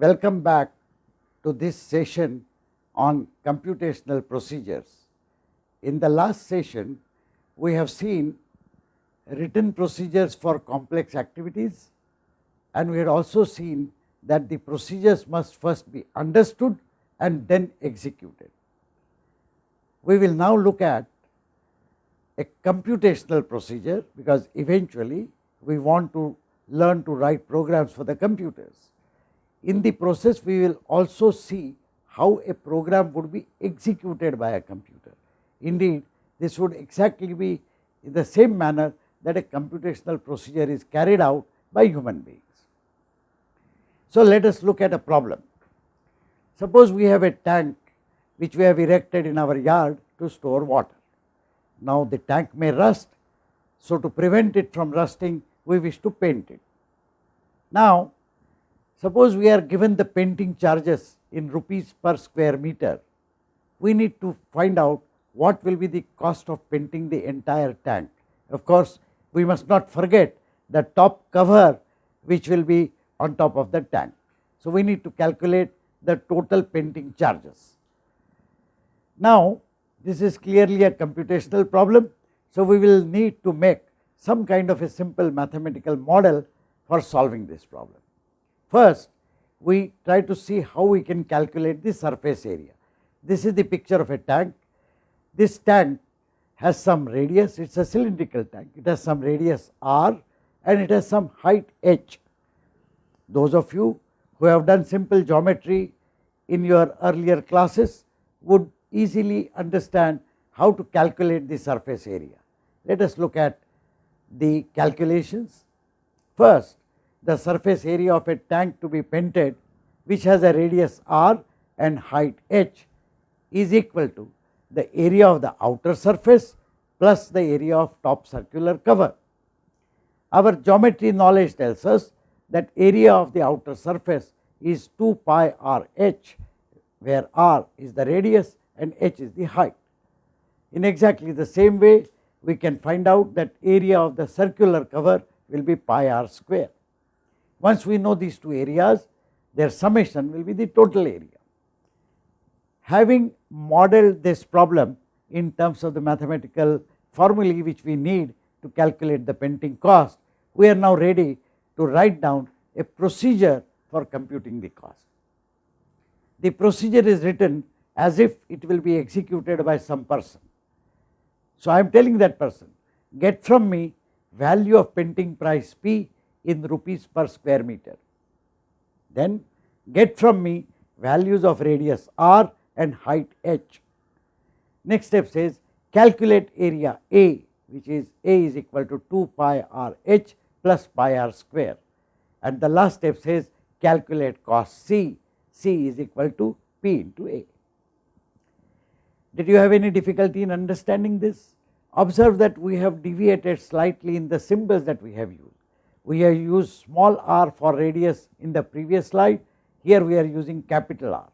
Welcome back to this session on computational procedures. In the last session, we have seen written procedures for complex activities, and we had also seen that the procedures must first be understood and then executed. We will now look at a computational procedure, because eventually we want to learn to write programs for the computers. In the process, we will also see how a program would be executed by a computer. Indeed, this would exactly be in the same manner that a computational procedure is carried out by human beings. So, let us look at a problem. Suppose we have a tank which we have erected in our yard to store water. Now, the tank may rust, so to prevent it from rusting, we wish to paint it. Now, suppose we are given the painting charges in rupees per square meter. We need to find out what will be the cost of painting the entire tank. Of course, we must not forget the top cover which will be on top of the tank. So, we need to calculate the total painting charges. Now, this is clearly a computational problem. So, we will need to make some kind of a simple mathematical model for solving this problem. First, we try to see how we can calculate the surface area. This is the picture of a tank. This tank has some radius, it is a cylindrical tank, it has some radius r and it has some height h. Those of you who have done simple geometry in your earlier classes would easily understand how to calculate the surface area. Let us look at the calculations. First, the surface area of a tank to be painted, which has a radius r and height h, is equal to the area of the outer surface plus the area of top circular cover. Our geometry knowledge tells us that area of the outer surface is 2 pi r h, where r is the radius and h is the height. In exactly the same way, we can find out that area of the circular cover will be pi r square. Once we know these two areas, their summation will be the total area. Having modeled this problem in terms of the mathematical formulae which we need to calculate the painting cost, we are now ready to write down a procedure for computing the cost. The procedure is written as if it will be executed by some person. So, I am telling that person, get from me value of painting price P in rupees per square meter. Then get from me values of radius r and height h. Next step says calculate area A, which is A is equal to 2 pi r h plus pi r square, and the last step says calculate cost C, C is equal to P into A. Did you have any difficulty in understanding this? Observe that we have deviated slightly in the symbols that we have used. We have used small r for radius in the previous slide, here we are using capital R.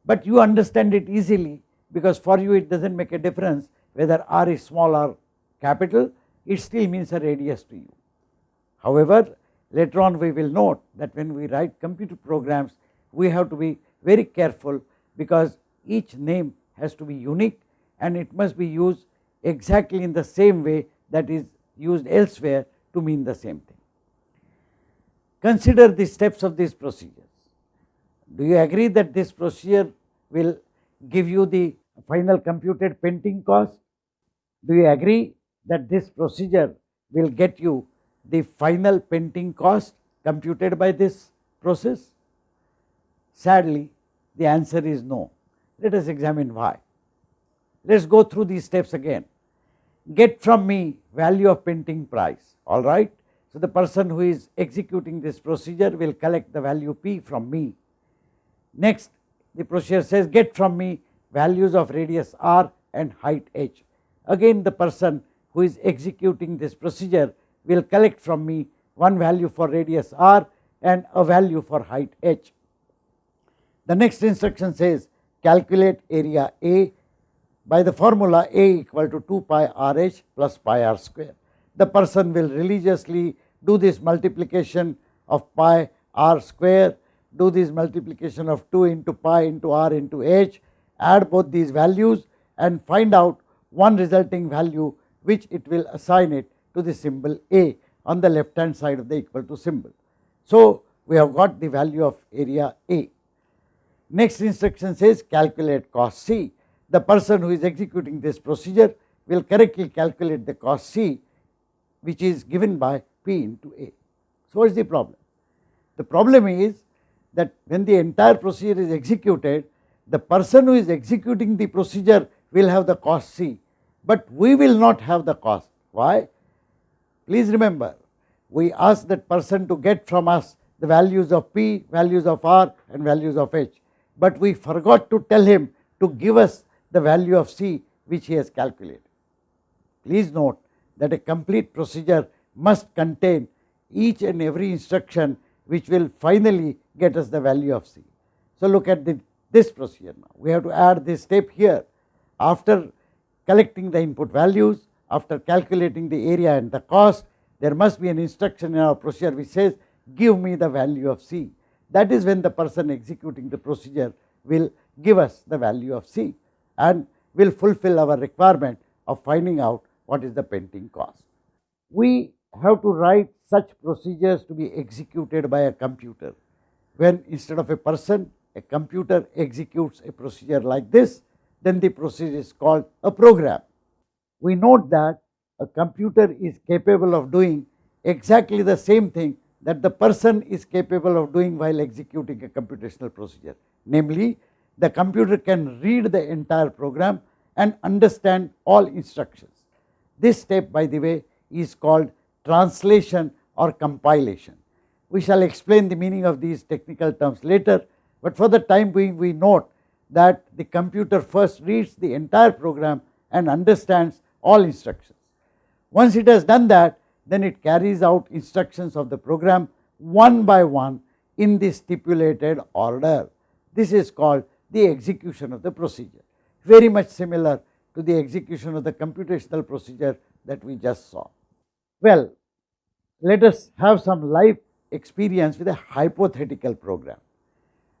But you understand it easily, because for you it does not make a difference whether r is small or capital, it still means a radius to you. However, later on we will note that when we write computer programs, we have to be very careful, because each name has to be unique and it must be used exactly in the same way that is used elsewhere to mean the same thing. Consider the steps of these procedures. Do you agree that this procedure will give you the final computed painting cost? Do you agree that this procedure will get you the final painting cost computed by this process? Sadly, the answer is no. Let us examine why. Let us go through these steps again. Get from me value of painting price, all right. So, the person who is executing this procedure will collect the value P from me. Next, the procedure says get from me values of radius r and height h. Again, the person who is executing this procedure will collect from me one value for radius r and a value for height h. The next instruction says calculate area A by the formula A equal to 2 pi r h plus pi r square. The person will religiously do this multiplication of pi r square do this multiplication of 2 into pi into r into h, add both these values and find out one resulting value which it will assign it to the symbol A on the left hand side of the equal to symbol. So, we have got the value of area A. Next instruction says calculate cost C. The person who is executing this procedure will correctly calculate the cost C, which is given by P into A. So, what is the problem? The problem is that when the entire procedure is executed, the person who is executing the procedure will have the cost C, but we will not have the cost. Why? Please remember, we asked that person to get from us the values of P, values of R and values of H, but we forgot to tell him to give us the value of C which he has calculated. Please note that a complete procedure must contain each and every instruction which will finally get us the value of C. So, look at this procedure now. We have to add this step here. After collecting the input values, after calculating the area and the cost, there must be an instruction in our procedure which says give me the value of C. That is when the person executing the procedure will give us the value of C and will fulfill our requirement of finding out what is the pending cost. We have to write such procedures to be executed by a computer. When instead of a person, a computer executes a procedure like this, then the procedure is called a program. We note that a computer is capable of doing exactly the same thing that the person is capable of doing while executing a computational procedure. Namely, the computer can read the entire program and understand all instructions. This step, by the way, is called translation or compilation. We shall explain the meaning of these technical terms later, but for the time being we note that the computer first reads the entire program and understands all instructions. Once it has done that, then it carries out instructions of the program one by one in the stipulated order. This is called the execution of the procedure, very much similar to the execution of the computational procedure that we just saw. Well, let us have some live experience with a hypothetical program.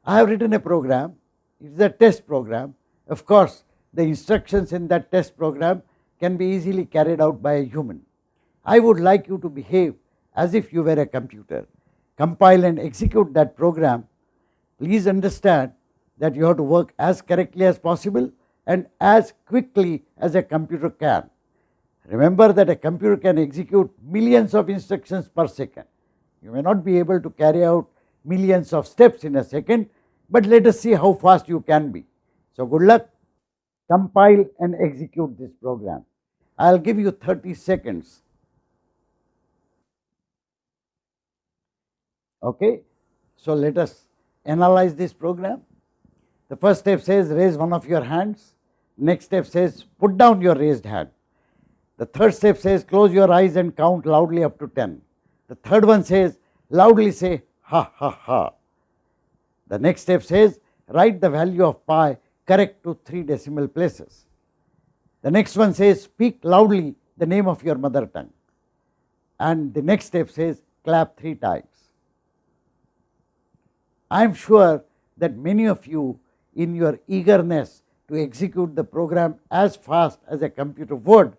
I have written a program, it is a test program. Of course, the instructions in that test program can be easily carried out by a human. I would like you to behave as if you were a computer, compile and execute that program. Please understand that you have to work as correctly as possible and as quickly as a computer can. Remember that a computer can execute millions of instructions per second. You may not be able to carry out millions of steps in a second, but let us see how fast you can be. So, good luck. Compile and execute this program. I will give you 30 seconds. Okay. So, let us analyze this program. The first step says raise one of your hands. Next step says put down your raised hand. The third step says close your eyes and count loudly up to 10. The third one says loudly say ha ha ha. The next step says write the value of pi correct to 3 decimal places. The next one says speak loudly the name of your mother tongue. And the next step says clap 3 times. I am sure that many of you, in your eagerness to execute the program as fast as a computer would,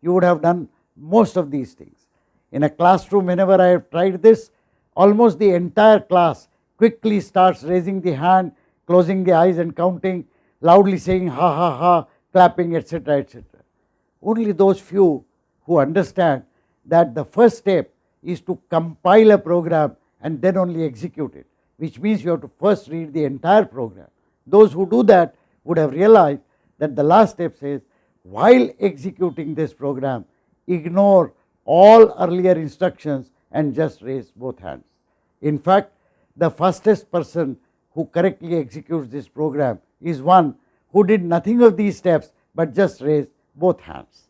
you would have done most of these things. In a classroom, whenever I have tried this, almost the entire class quickly starts raising the hand, closing the eyes and counting, loudly saying ha ha ha, clapping, etc., etc. Only those few who understand that the first step is to compile a program and then only execute it, which means you have to first read the entire program. Those who do that would have realized that the last step says while executing this program, ignore all earlier instructions and just raise both hands. In fact, the fastest person who correctly executes this program is one who did nothing of these steps but just raised both hands.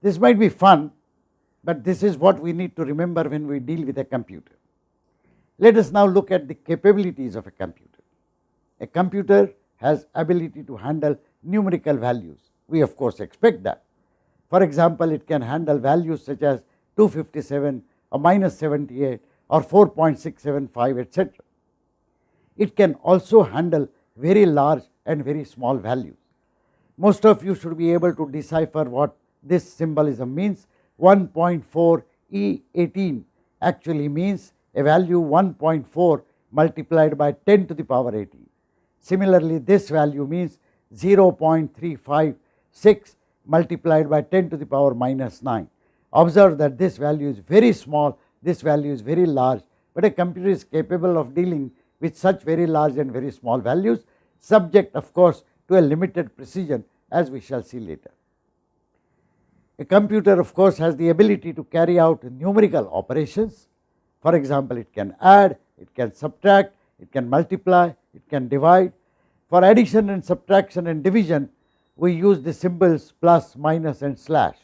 This might be fun, but this is what we need to remember when we deal with a computer. Let us now look at the capabilities of a computer. A computer has ability to handle numerical values. We of course expect that. For example, it can handle values such as 257 or minus 78 or 4.675, etc. It can also handle very large and very small values. Most of you should be able to decipher what this symbolism means. 1.4 E18 actually means a value 1.4 multiplied by 10 to the power 18. Similarly, this value means 0.356 multiplied by 10 to the power minus 9. Observe that this value is very small, this value is very large, but a computer is capable of dealing with such very large and very small values, subject of course to a limited precision, as we shall see later. A computer of course has the ability to carry out numerical operations. For example, it can add, it can subtract, it can multiply, it can divide. For addition and subtraction and division, we use the symbols plus, minus and slash.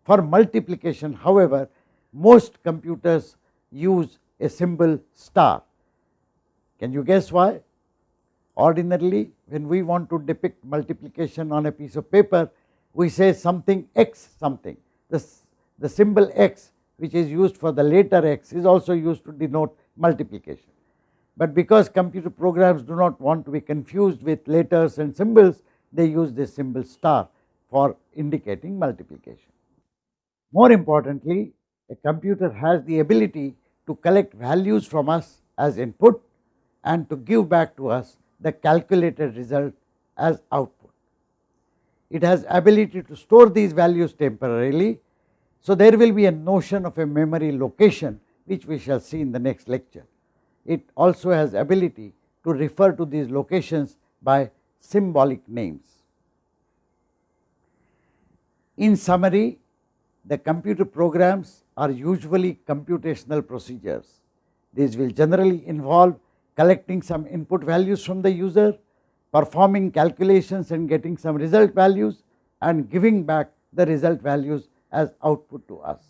For multiplication, however, most computers use a symbol star. Can you guess why? Ordinarily, when we want to depict multiplication on a piece of paper, we say something x something. The symbol x, which is used for the letter x, is also used to denote multiplication. But because computer programs do not want to be confused with letters and symbols, they use this symbol star for indicating multiplication. More importantly, a computer has the ability to collect values from us as input and to give back to us the calculated result as output. It has ability to store these values temporarily, so there will be a notion of a memory location, which we shall see in the next lecture. It also has ability to refer to these locations by symbolic names. In summary, the computer programs are usually computational procedures. These will generally involve collecting some input values from the user, performing calculations and getting some result values, and giving back the result values as output to us.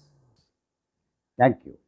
Thank you.